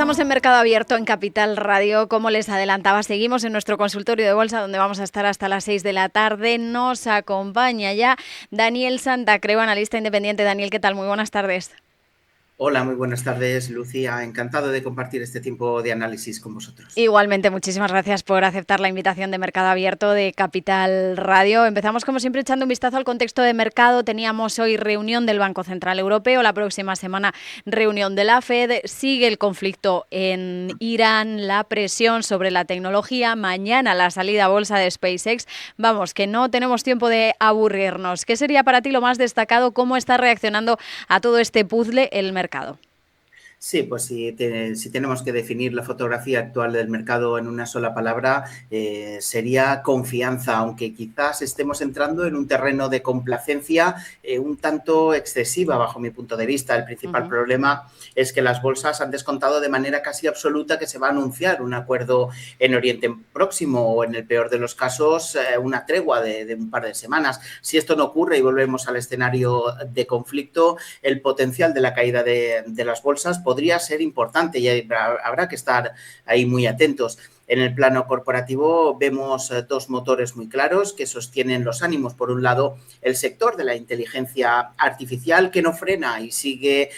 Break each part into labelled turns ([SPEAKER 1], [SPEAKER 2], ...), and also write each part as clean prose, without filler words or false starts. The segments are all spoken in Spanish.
[SPEAKER 1] estamos en Mercado Abierto en Capital Radio. Como les adelantaba, seguimos en nuestro consultorio de bolsa donde vamos a estar hasta las 6 de la tarde. Nos acompaña ya Daniel Santacreu, analista independiente. Daniel, ¿qué tal? Muy buenas tardes.
[SPEAKER 2] Hola, muy buenas tardes, Lucía. Encantado de compartir este tiempo de análisis con vosotros.
[SPEAKER 1] Igualmente, muchísimas gracias por aceptar la invitación de Mercado Abierto de Capital Radio. Empezamos, como siempre, echando un vistazo al contexto de mercado. Teníamos hoy reunión del Banco Central Europeo, la próxima semana reunión de la FED. Sigue el conflicto en Irán, la presión sobre la tecnología. Mañana la salida a bolsa de SpaceX. Vamos, que no tenemos tiempo de aburrirnos. ¿Qué sería para ti lo más destacado? ¿Cómo está reaccionando a todo este puzzle el mercado?
[SPEAKER 2] Sí, pues si tenemos que definir la fotografía actual del mercado en una sola palabra, sería confianza, aunque quizás estemos entrando en un terreno de complacencia un tanto excesiva bajo mi punto de vista. El principal problema es que las bolsas han descontado de manera casi absoluta que se va a anunciar un acuerdo en Oriente Próximo o, en el peor de los casos, una tregua de un par de semanas. Si esto no ocurre y volvemos al escenario de conflicto, el potencial de la caída de las bolsas podría ser importante y habrá que estar ahí muy atentos. En el plano corporativo vemos dos motores muy claros que sostienen los ánimos. Por un lado, el sector de la inteligencia artificial, que no frena y sigue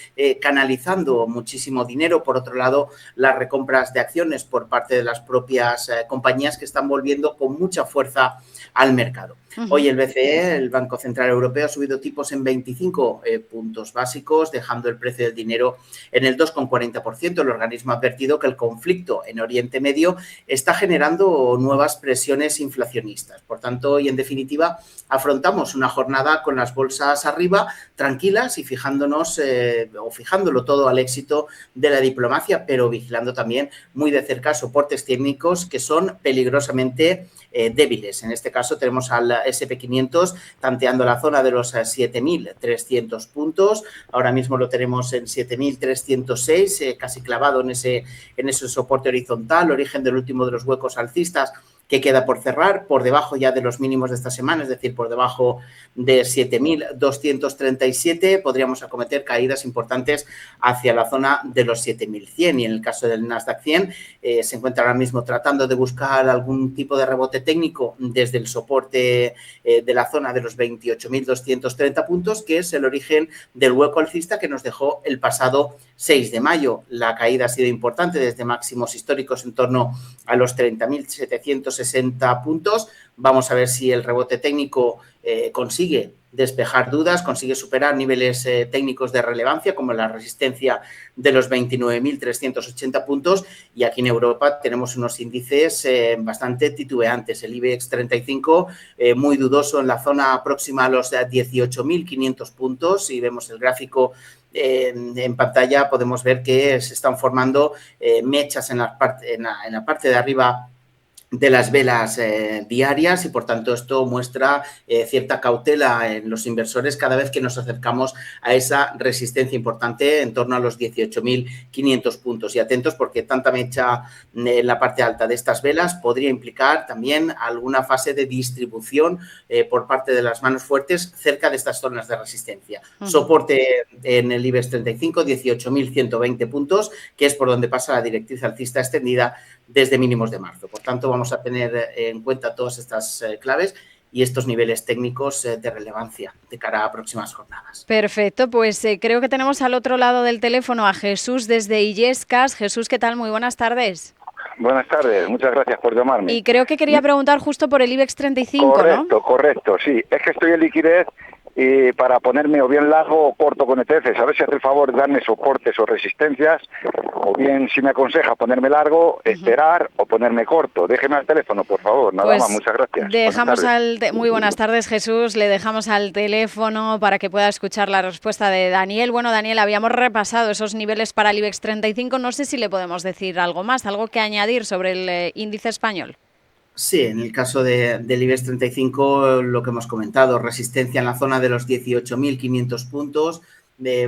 [SPEAKER 2] canalizando muchísimo dinero. Por otro lado, las recompras de acciones por parte de las propias compañías que están volviendo con mucha fuerza al mercado. Hoy el BCE, el Banco Central Europeo, ha subido tipos en 25 puntos básicos, dejando el precio del dinero en el 2,40%. El organismo ha advertido que el conflicto en Oriente Medio está generando nuevas presiones inflacionistas. Por tanto, y en definitiva, afrontamos una jornada con las bolsas arriba, tranquilas y fijándonos o fijándolo todo al éxito de la diplomacia, pero vigilando también muy de cerca soportes técnicos que son peligrosamente débiles. En este caso tenemos al SP500 tanteando la zona de los 7.300 puntos. Ahora mismo lo tenemos en 7.306, casi clavado en ese soporte horizontal, origen del último de los huecos alcistas que queda por cerrar, por debajo ya de los mínimos de esta semana, es decir, por debajo de 7.237, podríamos acometer caídas importantes hacia la zona de los 7.100. Y en el caso del Nasdaq 100, se encuentra ahora mismo tratando de buscar algún tipo de rebote técnico desde el soporte de la zona de los 28.230 puntos, que es el origen del hueco alcista que nos dejó el pasado 6 de mayo. La caída ha sido importante desde máximos históricos en torno a los 30.760 puntos. Vamos a ver si el rebote técnico consigue despejar dudas, consigue superar niveles técnicos de relevancia como la resistencia de los 29.380 puntos, y aquí en Europa tenemos unos índices bastante titubeantes. El IBEX 35 muy dudoso en la zona próxima a los 18.500 puntos. Si vemos el gráfico en pantalla podemos ver que se están formando mechas en la parte de arriba de las velas diarias, y por tanto esto muestra cierta cautela en los inversores cada vez que nos acercamos a esa resistencia importante en torno a los 18.500 puntos. Y atentos, porque tanta mecha en la parte alta de estas velas podría implicar también alguna fase de distribución por parte de las manos fuertes cerca de estas zonas de resistencia. Soporte en el IBEX 35, 18.120 puntos, que es por donde pasa la directriz alcista extendida desde mínimos de marzo. Por tanto, vamos a tener en cuenta todas estas claves y estos niveles técnicos de relevancia de cara a próximas jornadas.
[SPEAKER 1] Perfecto, pues creo que tenemos al otro lado del teléfono a Jesús desde Illescas. Jesús, ¿qué tal? Muy buenas tardes.
[SPEAKER 3] Buenas tardes, muchas gracias por llamarme.
[SPEAKER 1] Y creo que quería preguntar justo por el IBEX 35,
[SPEAKER 3] correcto,
[SPEAKER 1] ¿no?
[SPEAKER 3] Correcto, sí. Es que estoy en liquidez y para ponerme o bien largo o corto con ETFs, a ver si hace el favor de darme soportes o resistencias, o bien si me aconseja ponerme largo, esperar o ponerme corto. Déjeme al teléfono, por favor, nada
[SPEAKER 1] pues
[SPEAKER 3] más, muchas gracias.
[SPEAKER 1] Dejamos muy buenas tardes, Jesús, le dejamos al teléfono para que pueda escuchar la respuesta de Daniel. Bueno, Daniel, habíamos repasado esos niveles para el IBEX 35, no sé si le podemos decir algo más, algo que añadir sobre el índice español.
[SPEAKER 2] Sí, en el caso del IBEX 35, lo que hemos comentado, resistencia en la zona de los 18.500 puntos.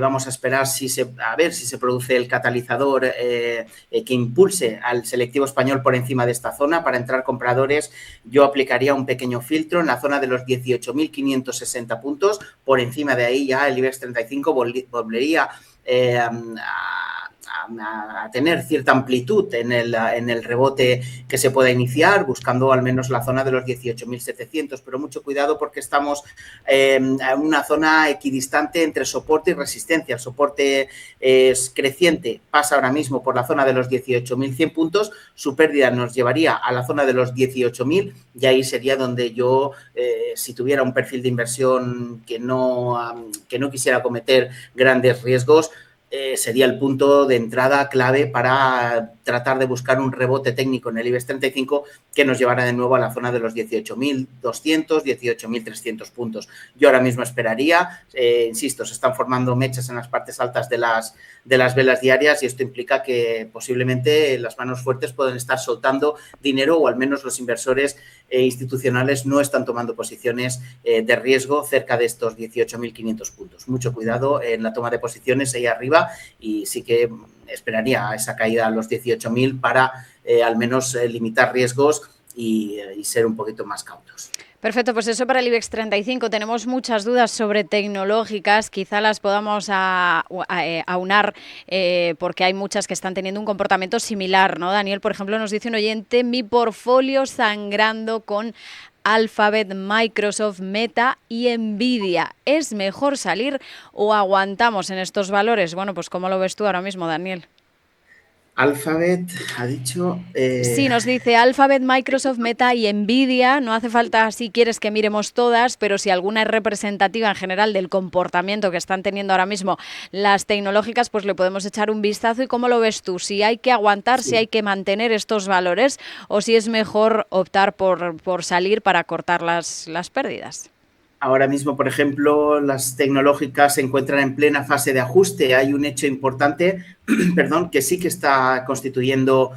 [SPEAKER 2] Vamos a esperar a ver si se produce el catalizador que impulse al selectivo español por encima de esta zona. Para entrar compradores, yo aplicaría un pequeño filtro en la zona de los 18.560 puntos. Por encima de ahí ya el IBEX 35 volvería a a tener cierta amplitud en el rebote que se pueda iniciar, buscando al menos la zona de los 18.700, pero mucho cuidado porque estamos en una zona equidistante entre soporte y resistencia. El soporte es creciente, pasa ahora mismo por la zona de los 18.100 puntos, su pérdida nos llevaría a la zona de los 18.000 y ahí sería donde yo, si tuviera un perfil de inversión que no quisiera cometer grandes riesgos, sería el punto de entrada clave para tratar de buscar un rebote técnico en el IBEX 35 que nos llevara de nuevo a la zona de los 18.200, 18.300 puntos. Yo ahora mismo esperaría, insisto, se están formando mechas en las partes altas de las velas diarias y esto implica que posiblemente las manos fuertes pueden estar soltando dinero o al menos los inversores institucionales no están tomando posiciones de riesgo cerca de estos 18.500 puntos. Mucho cuidado en la toma de posiciones ahí arriba y sí que esperaría esa caída a los 18.000 para al menos limitar riesgos y ser un poquito más cautos.
[SPEAKER 1] Perfecto, pues eso para el IBEX 35. Tenemos muchas dudas sobre tecnológicas, quizá las podamos aunar porque hay muchas que están teniendo un comportamiento similar, ¿no? Daniel, por ejemplo, nos dice un oyente, mi portfolio sangrando con Alphabet, Microsoft, Meta y Nvidia. ¿Es mejor salir o aguantamos en estos valores? Bueno, pues ¿cómo lo ves tú ahora mismo, Daniel?
[SPEAKER 2] Alphabet ha dicho...
[SPEAKER 1] Sí, nos dice Alphabet, Microsoft, Meta y Nvidia. No hace falta, si quieres, que miremos todas, pero si alguna es representativa en general del comportamiento que están teniendo ahora mismo las tecnológicas, pues le podemos echar un vistazo. ¿Y cómo lo ves tú? Si hay que aguantar, si hay que mantener estos valores o si es mejor optar por salir para cortar las pérdidas.
[SPEAKER 2] Ahora mismo, por ejemplo, las tecnológicas se encuentran en plena fase de ajuste. Hay un hecho importante, que sí que está constituyendo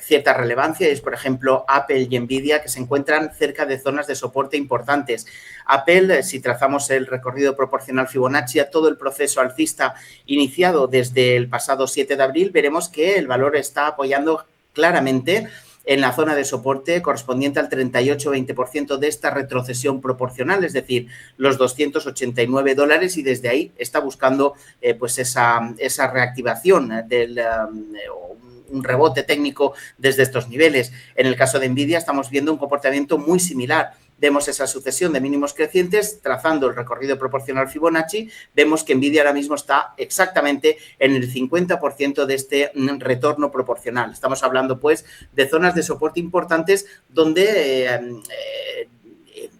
[SPEAKER 2] cierta relevancia. Es, por ejemplo, Apple y Nvidia, que se encuentran cerca de zonas de soporte importantes. Apple, si trazamos el recorrido proporcional Fibonacci a todo el proceso alcista iniciado desde el pasado 7 de abril, veremos que el valor está apoyando claramente en la zona de soporte correspondiente al 38-20% de esta retrocesión proporcional, es decir, los $289 y desde ahí está buscando pues esa reactivación un rebote técnico desde estos niveles. En el caso de Nvidia estamos viendo un comportamiento muy similar. Vemos esa sucesión de mínimos crecientes, trazando el recorrido proporcional Fibonacci, vemos que Nvidia ahora mismo está exactamente en el 50% de este retorno proporcional. Estamos hablando, pues, de zonas de soporte importantes donde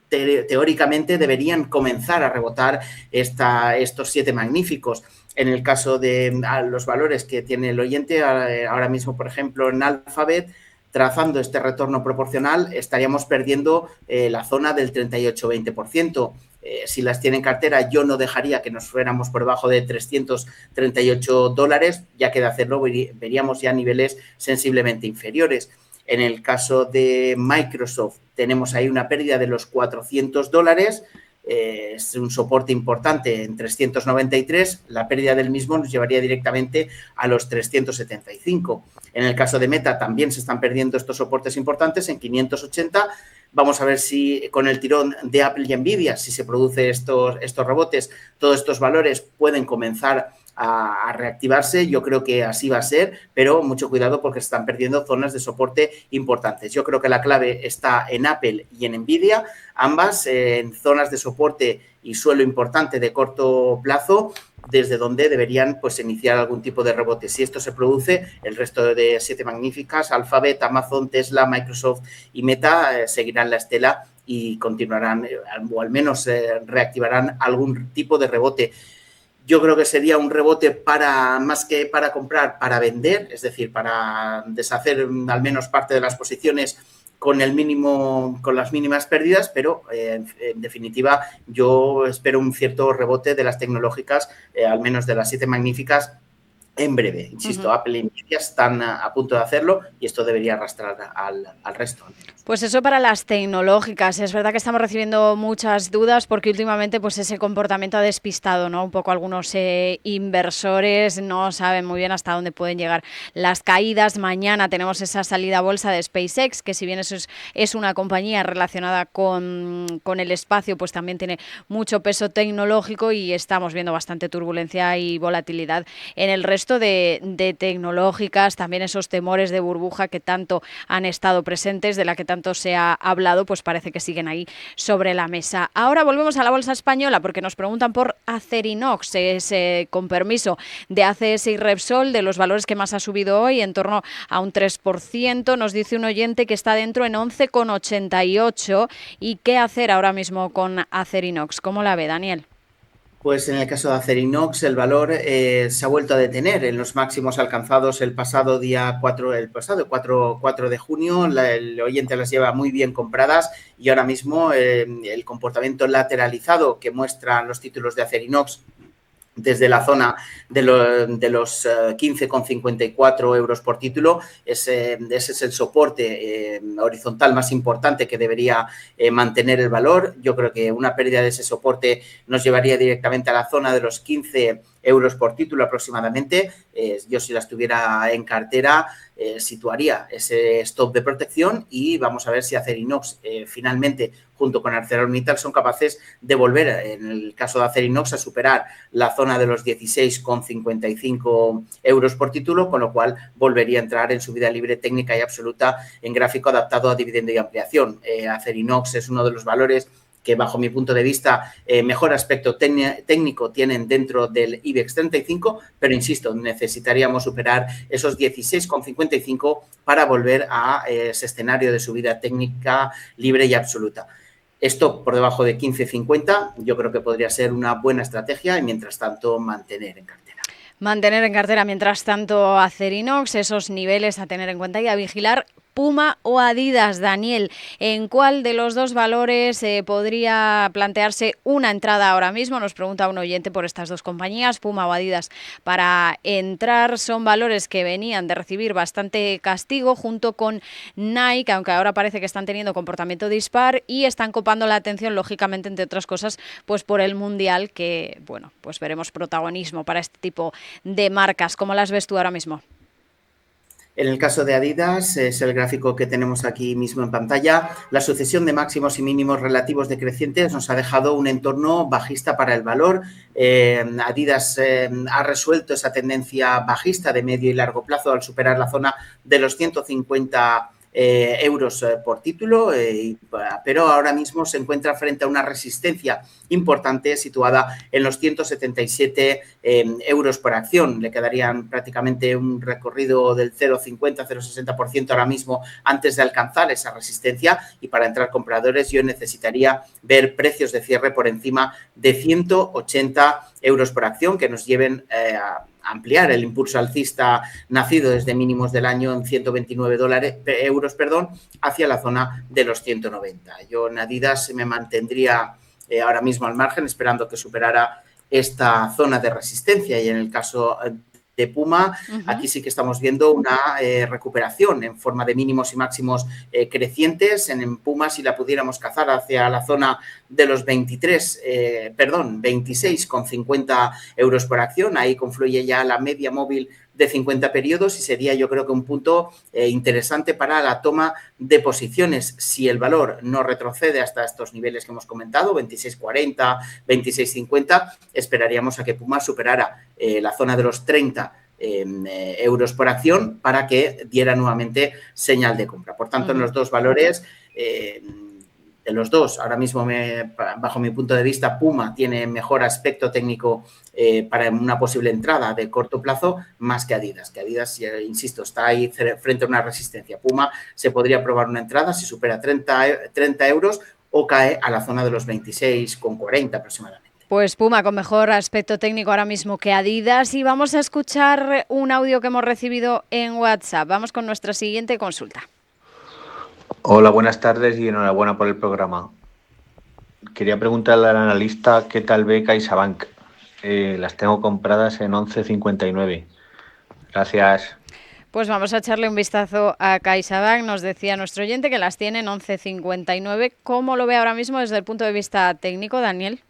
[SPEAKER 2] teóricamente deberían comenzar a rebotar estos 7 magníficos. En el caso de los valores que tiene el oyente, ahora mismo, por ejemplo, en Alphabet, trazando este retorno proporcional, estaríamos perdiendo la zona del 38-20%. Si las tiene en cartera, yo no dejaría que nos fuéramos por debajo de $338, ya que de hacerlo veríamos ya niveles sensiblemente inferiores. En el caso de Microsoft, tenemos ahí una pérdida de los $400, es un soporte importante en 393, la pérdida del mismo nos llevaría directamente a los 375. En el caso de Meta también se están perdiendo estos soportes importantes en 580. Vamos a ver si con el tirón de Apple y Nvidia, si se producen estos rebotes, todos estos valores pueden comenzar a reactivarse. Yo creo que así va a ser, pero mucho cuidado porque se están perdiendo zonas de soporte importantes. Yo creo que la clave está en Apple y en Nvidia, ambas en zonas de soporte y suelo importante de corto plazo, desde donde deberían pues iniciar algún tipo de rebote. Si esto se produce, el resto de 7 magníficas, Alphabet, Amazon, Tesla, Microsoft y Meta, seguirán la estela y continuarán o al menos reactivarán algún tipo de rebote. Yo creo que sería un rebote más que para comprar, para vender, es decir, para deshacer al menos parte de las posiciones con las mínimas pérdidas, pero en definitiva yo espero un cierto rebote de las tecnológicas, al menos de las 7 magníficas, en breve. Insisto, Apple y Nvidia están a punto de hacerlo y esto debería arrastrar al resto.
[SPEAKER 1] Pues eso para las tecnológicas. Es verdad que estamos recibiendo muchas dudas porque últimamente pues ese comportamiento ha despistado, ¿no? Un poco algunos inversores no saben muy bien hasta dónde pueden llegar las caídas. Mañana tenemos esa salida a bolsa de SpaceX, que si bien eso es una compañía relacionada con el espacio, pues también tiene mucho peso tecnológico y estamos viendo bastante turbulencia y volatilidad en el resto resto de tecnológicas, también esos temores de burbuja que tanto han estado presentes, de la que tanto se ha hablado, pues parece que siguen ahí sobre la mesa. Ahora volvemos a la bolsa española porque nos preguntan por Acerinox, con permiso de ACS y Repsol, de los valores que más ha subido hoy, en torno a un 3%. Nos dice un oyente que está dentro en 11,88. ¿Y qué hacer ahora mismo con Acerinox? ¿Cómo la ve, Daniel?
[SPEAKER 2] Pues en el caso de Acerinox, el valor se ha vuelto a detener en los máximos alcanzados el pasado día 4 de junio. El oyente las lleva muy bien compradas y ahora mismo el comportamiento lateralizado que muestran los títulos de Acerinox desde la zona de los 15,54 euros por título. Ese es el soporte horizontal más importante que debería mantener el valor. Yo creo que una pérdida de ese soporte nos llevaría directamente a la zona de los 15 euros por título aproximadamente. Yo, si las tuviera en cartera, situaría ese stop de protección y vamos a ver si Acerinox finalmente, junto con ArcelorMittal, son capaces de volver, en el caso de Acerinox, a superar la zona de los 16,55 euros por título, con lo cual volvería a entrar en subida libre técnica y absoluta en gráfico adaptado a dividendo y ampliación. Acerinox es uno de los valores que, bajo mi punto de vista, mejor aspecto técnico tienen dentro del IBEX 35, pero insisto, necesitaríamos superar esos 16,55 para volver a ese escenario de subida técnica libre y absoluta. Esto por debajo de 15,50 yo creo que podría ser una buena estrategia y, mientras tanto, mantener en cartera.
[SPEAKER 1] Mantener en cartera, mientras tanto, Acerinox, esos niveles a tener en cuenta y a vigilar. Puma o Adidas, Daniel, ¿en cuál de los dos valores podría plantearse una entrada ahora mismo? Nos pregunta un oyente por estas dos compañías, Puma o Adidas, para entrar. Son valores que venían de recibir bastante castigo junto con Nike, aunque ahora parece que están teniendo comportamiento dispar y están copando la atención, lógicamente, entre otras cosas, pues por el Mundial, que, bueno, pues veremos protagonismo para este tipo de marcas. ¿Cómo las ves tú ahora mismo?
[SPEAKER 2] En el caso de Adidas, es el gráfico que tenemos aquí mismo en pantalla. La sucesión de máximos y mínimos relativos decrecientes nos ha dejado un entorno bajista para el valor. Adidas ha resuelto esa tendencia bajista de medio y largo plazo al superar la zona de los 150 euros por título, pero ahora mismo se encuentra frente a una resistencia importante situada en los 177 euros por acción. Le quedarían prácticamente un recorrido del 0,50-0,60% ahora mismo antes de alcanzar esa resistencia, y para entrar compradores yo necesitaría ver precios de cierre por encima de 180 euros por acción que nos lleven a ampliar el impulso alcista nacido desde mínimos del año en 129 euros hacia la zona de los 190. Yo en Adidas me mantendría ahora mismo al margen, esperando que superara esta zona de resistencia, y en el caso de Puma, aquí sí que estamos viendo una recuperación en forma de mínimos y máximos crecientes. En Puma, si la pudiéramos cazar hacia la zona de los 26,50 euros por acción, ahí confluye ya la media móvil de 50 periodos y sería, yo creo, que un punto interesante para la toma de posiciones. Si el valor no retrocede hasta estos niveles que hemos comentado, 26,40, 26,50, esperaríamos a que Puma superara la zona de los 30 euros por acción para que diera nuevamente señal de compra. Por tanto, en los dos valores, de los dos, ahora mismo, bajo mi punto de vista, Puma tiene mejor aspecto técnico para una posible entrada de corto plazo, más que Adidas. Que Adidas, insisto, está ahí frente a una resistencia. Puma se podría probar una entrada si supera 30 euros o cae a la zona de los 26,40 aproximadamente.
[SPEAKER 1] Pues Puma con mejor aspecto técnico ahora mismo que Adidas. Y vamos a escuchar un audio que hemos recibido en WhatsApp. Vamos con nuestra siguiente consulta.
[SPEAKER 4] Hola, buenas tardes y enhorabuena por el programa. Quería preguntarle al analista qué tal ve CaixaBank. Las tengo compradas en 11,59. Gracias.
[SPEAKER 1] Pues vamos a echarle un vistazo a CaixaBank. Nos decía nuestro oyente que las tiene en 11,59. ¿Cómo lo ve ahora mismo desde el punto de vista técnico, Daniel?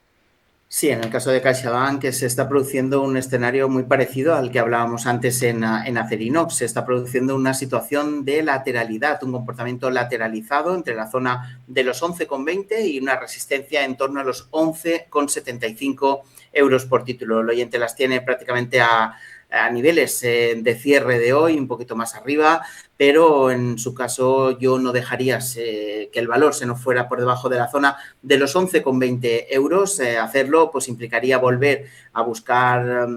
[SPEAKER 2] Sí, en el caso de CaixaBank se está produciendo un escenario muy parecido al que hablábamos antes en Acerinox. Se está produciendo una situación de lateralidad, un comportamiento lateralizado entre la zona de los 11,20 y una resistencia en torno a los 11,75 euros por título. El oyente las tiene prácticamente a a niveles de cierre de hoy, un poquito más arriba, pero en su caso yo no dejaría que el valor se nos fuera por debajo de la zona de los 11,20 euros. Hacerlo pues implicaría volver a buscar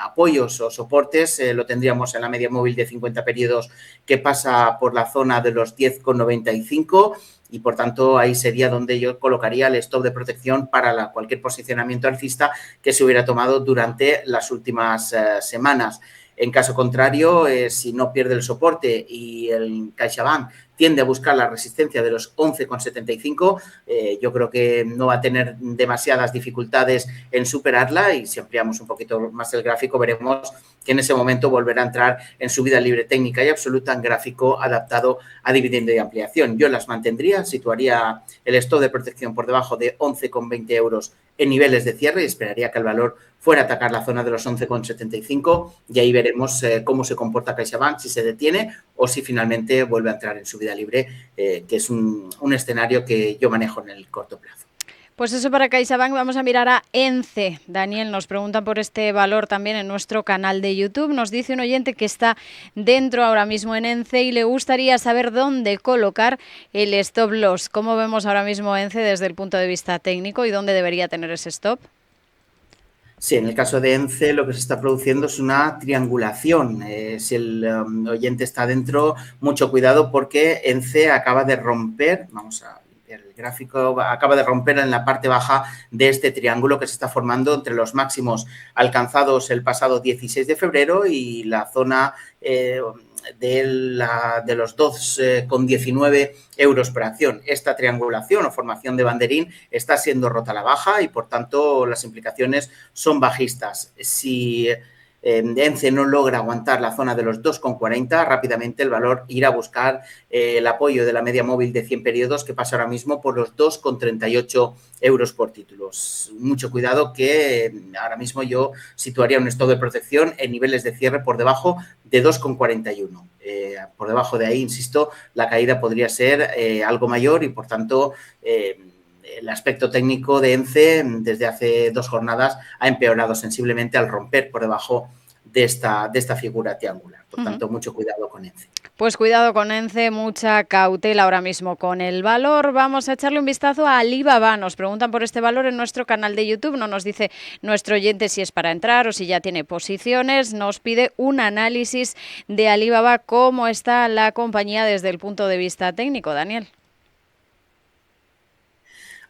[SPEAKER 2] apoyos o soportes. Lo tendríamos en la media móvil de 50 periodos que pasa por la zona de los 10,95 y, por tanto, ahí sería donde yo colocaría el stop de protección para cualquier posicionamiento alcista que se hubiera tomado durante las últimas semanas. En caso contrario, si no pierde el soporte y el CaixaBank tiende a buscar la resistencia de los 11,75, yo creo que no va a tener demasiadas dificultades en superarla, y si ampliamos un poquito más el gráfico veremos que en ese momento volverá a entrar en subida libre técnica y absoluta en gráfico adaptado a dividendo y ampliación. Yo las mantendría, situaría el stop de protección por debajo de 11,20 euros en niveles de cierre y esperaría que el valor fuera a atacar la zona de los 11,75 y ahí veremos cómo se comporta CaixaBank, si se detiene o si finalmente vuelve a entrar en subida libre, que es un escenario que yo manejo en el corto plazo.
[SPEAKER 1] Pues eso para CaixaBank. Vamos a mirar a ENCE. Daniel, nos preguntan por este valor también en nuestro canal de YouTube. Nos dice un oyente que está dentro ahora mismo en ENCE y le gustaría saber dónde colocar el stop loss. ¿Cómo vemos ahora mismo ENCE desde el punto de vista técnico y dónde debería tener ese stop?
[SPEAKER 2] Sí, en el caso de ENCE lo que se está produciendo es una triangulación. Si el oyente está dentro, mucho cuidado porque ENCE acaba de romper, vamos a limpiar el gráfico, acaba de romper en la parte baja de este triángulo que se está formando entre los máximos alcanzados el pasado 16 de febrero y la zona de los 2,19 euros por acción. Esta triangulación o formación de banderín está siendo rota a la baja y, por tanto, las implicaciones son bajistas. Si ENCE no logra aguantar la zona de los 2,40, rápidamente el valor irá a buscar el apoyo de la media móvil de 100 periodos que pasa ahora mismo por los 2,38 euros por títulos. Mucho cuidado que ahora mismo yo situaría un stop de protección en niveles de cierre por debajo de 2,41. Por debajo de ahí, insisto, la caída podría ser algo mayor y, por tanto, el aspecto técnico de ENCE desde hace 2 jornadas ha empeorado sensiblemente al romper por debajo de esta figura triangular. Por tanto, mucho cuidado con ENCE.
[SPEAKER 1] Pues cuidado con ENCE, mucha cautela ahora mismo con el valor. Vamos a echarle un vistazo a Alibaba. Nos preguntan por este valor en nuestro canal de YouTube. No nos dice nuestro oyente si es para entrar o si ya tiene posiciones. Nos pide un análisis de Alibaba, cómo está la compañía desde el punto de vista técnico. Daniel.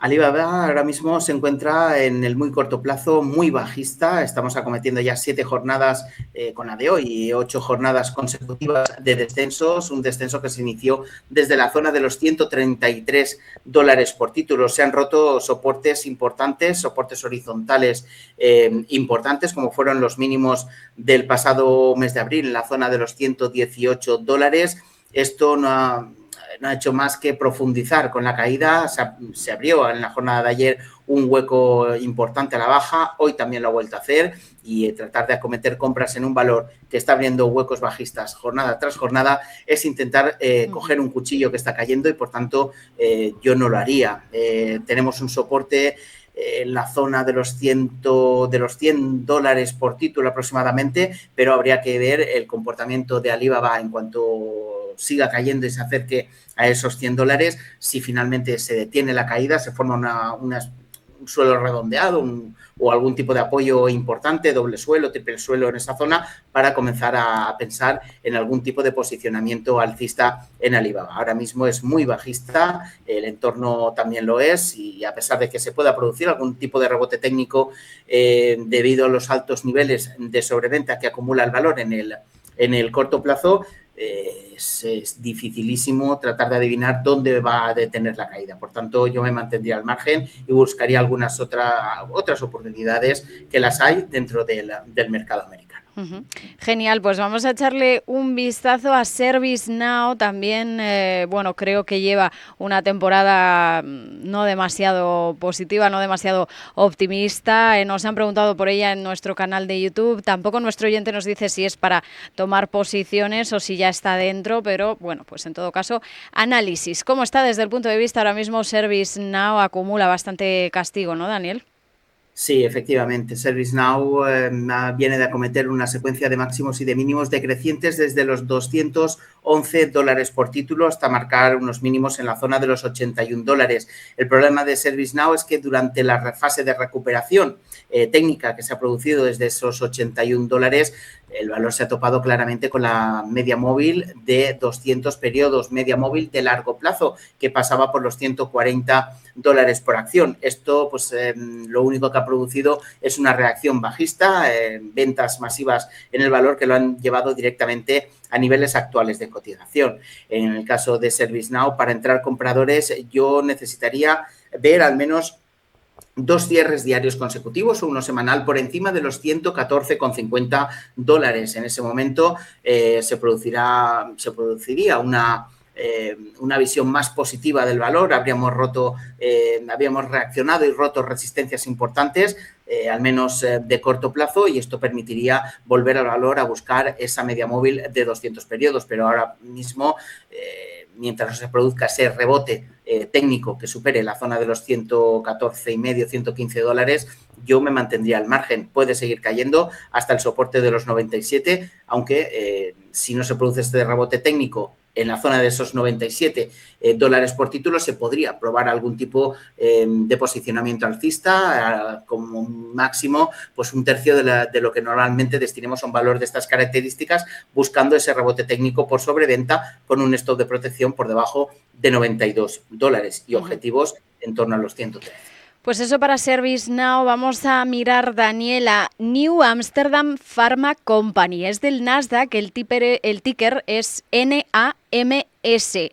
[SPEAKER 2] Alibaba ahora mismo se encuentra en el muy corto plazo muy bajista. Estamos acometiendo ya 7 jornadas con la de hoy y 8 jornadas consecutivas de descensos. Un descenso que se inició desde la zona de los $133 por título. Se han roto soportes importantes, soportes horizontales importantes, como fueron los mínimos del pasado mes de abril en la zona de los $118. Esto no ha hecho más que profundizar con la caída. Se abrió en la jornada de ayer un hueco importante a la baja, hoy también lo ha vuelto a hacer y tratar de acometer compras en un valor que está abriendo huecos bajistas jornada tras jornada es intentar coger un cuchillo que está cayendo y, por tanto, yo no lo haría. Tenemos un soporte en la zona de los $100 por título aproximadamente, pero habría que ver el comportamiento de Alibaba en cuanto siga cayendo y se acerque a esos $100. Si finalmente se detiene la caída, se forma un suelo redondeado o algún tipo de apoyo importante, doble suelo, triple suelo en esa zona, para comenzar a pensar en algún tipo de posicionamiento alcista en Alibaba. Ahora mismo es muy bajista, el entorno también lo es, y a pesar de que se pueda producir algún tipo de rebote técnico debido a los altos niveles de sobreventa que acumula el valor en el corto plazo, es dificilísimo tratar de adivinar dónde va a detener la caída. Por tanto, yo me mantendría al margen y buscaría algunas otras oportunidades que las hay dentro del mercado americano.
[SPEAKER 1] Genial, pues vamos a echarle un vistazo a ServiceNow. También, creo que lleva una temporada no demasiado positiva, no demasiado optimista. Nos han preguntado por ella en nuestro canal de YouTube. Tampoco nuestro oyente nos dice si es para tomar posiciones o si ya está dentro, pero bueno, pues en todo caso, análisis. ¿Cómo está desde el punto de vista ahora mismo ServiceNow? Acumula bastante castigo, ¿no, Daniel?
[SPEAKER 2] Sí, efectivamente. ServiceNow viene de acometer una secuencia de máximos y de mínimos decrecientes desde los $211 por título hasta marcar unos mínimos en la zona de los $81. El problema de ServiceNow es que durante la fase de recuperación técnica que se ha producido desde esos $81, el valor se ha topado claramente con la media móvil de 200 periodos, media móvil de largo plazo, que pasaba por los $140 por acción. Esto, pues, lo único que ha producido es una reacción bajista, ventas masivas en el valor que lo han llevado directamente a niveles actuales de cotización. En el caso de ServiceNow, para entrar compradores, yo necesitaría ver al menos 2 cierres diarios consecutivos o uno semanal por encima de los $114,50. En ese momento se produciría una visión más positiva del valor, habríamos reaccionado y roto resistencias importantes, al menos de corto plazo, y esto permitiría volver al valor a buscar esa media móvil de 200 periodos, pero ahora mismo, mientras no se produzca ese rebote técnico que supere la zona de los $114,5, $115, yo me mantendría al margen. Puede seguir cayendo hasta el soporte de los 97, aunque si no se produce este rebote técnico en la zona de esos $97 por título, se podría probar algún tipo de posicionamiento alcista, como máximo pues un tercio de lo que normalmente destinemos a un valor de estas características, buscando ese rebote técnico por sobreventa con un stop de protección por debajo de $92 y objetivos en torno a los 113.
[SPEAKER 1] Pues eso para ServiceNow. Vamos a mirar, Daniela, New Amsterdam Pharma Company. Es del Nasdaq, el ticker es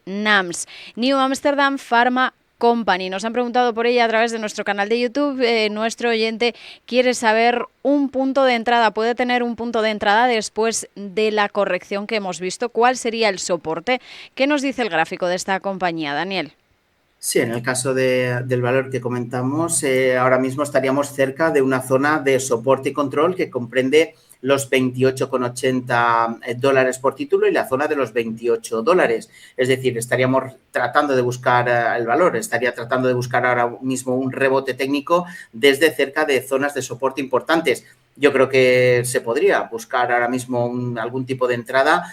[SPEAKER 1] NAMS. New Amsterdam Pharma Company. Nos han preguntado por ella a través de nuestro canal de YouTube. Nuestro oyente quiere saber un punto de entrada. ¿Puede tener un punto de entrada después de la corrección que hemos visto? ¿Cuál sería el soporte? ¿Qué nos dice el gráfico de esta compañía, Daniel?
[SPEAKER 2] Sí, en el caso del valor que comentamos, ahora mismo estaríamos cerca de una zona de soporte y control que comprende los $28,80 por título y la zona de los $28. Es decir, estaríamos tratando de buscar el valor, estaría tratando de buscar ahora mismo un rebote técnico desde cerca de zonas de soporte importantes. Yo creo que se podría buscar ahora mismo algún tipo de entrada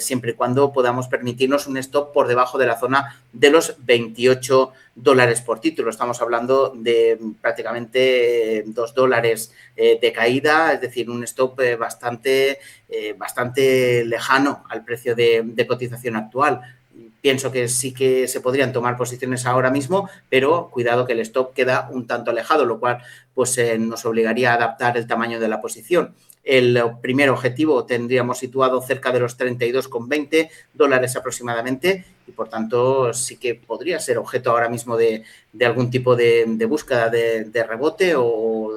[SPEAKER 2] siempre y cuando podamos permitirnos un stop por debajo de la zona de los $28 por título. Estamos hablando de prácticamente $2 de caída, es decir, un stop bastante lejano al precio de cotización actual. Pienso que sí que se podrían tomar posiciones ahora mismo, pero cuidado que el stop queda un tanto alejado, lo cual pues nos obligaría a adaptar el tamaño de la posición. El primer objetivo tendríamos situado cerca de los $32,20 aproximadamente y, por tanto, sí que podría ser objeto ahora mismo de algún tipo de búsqueda de rebote o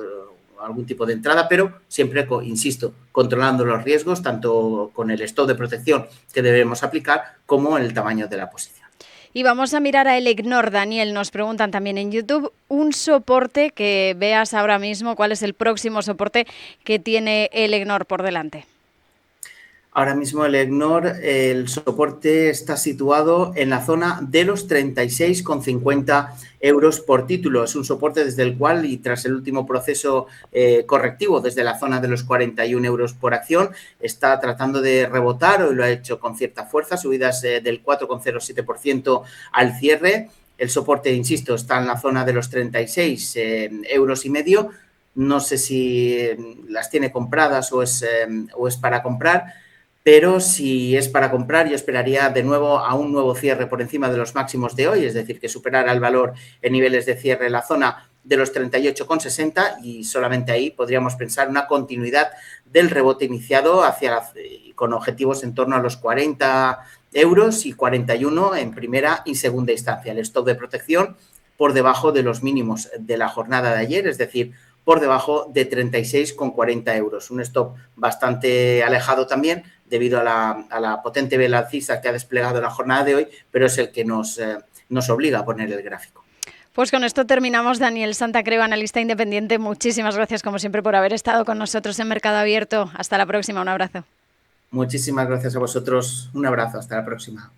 [SPEAKER 2] algún tipo de entrada, pero siempre, insisto, controlando los riesgos, tanto con el stop de protección que debemos aplicar como en el tamaño de la posición.
[SPEAKER 1] Y vamos a mirar a Elecnor, Daniel. Nos preguntan también en YouTube un soporte que veas ahora mismo. ¿Cuál es el próximo soporte que tiene Elecnor por delante?
[SPEAKER 2] Ahora mismo el soporte está situado en la zona de los 36,50 euros por título. Es un soporte desde el cual, y tras el último proceso correctivo desde la zona de los 41 euros por acción, está tratando de rebotar. Hoy lo ha hecho con cierta fuerza, subidas del 4,07% al cierre. El soporte, insisto, está en la zona de los 36 euros y medio. No sé si las tiene compradas o es para comprar, pero si es para comprar, yo esperaría de nuevo a un nuevo cierre por encima de los máximos de hoy, es decir, que superara el valor en niveles de cierre en la zona de los 38,60 y solamente ahí podríamos pensar una continuidad del rebote iniciado con objetivos en torno a los 40 euros y 41 en primera y segunda instancia. El stop de protección por debajo de los mínimos de la jornada de ayer, es decir, por debajo de 36,40 euros. Un stop bastante alejado también debido a la potente vela alcista que ha desplegado la jornada de hoy, pero es el que nos obliga a poner el gráfico.
[SPEAKER 1] Pues con esto terminamos. Daniel Santacreu, analista independiente. Muchísimas gracias, como siempre, por haber estado con nosotros en Mercado Abierto. Hasta la próxima. Un abrazo.
[SPEAKER 2] Muchísimas gracias a vosotros. Un abrazo. Hasta la próxima.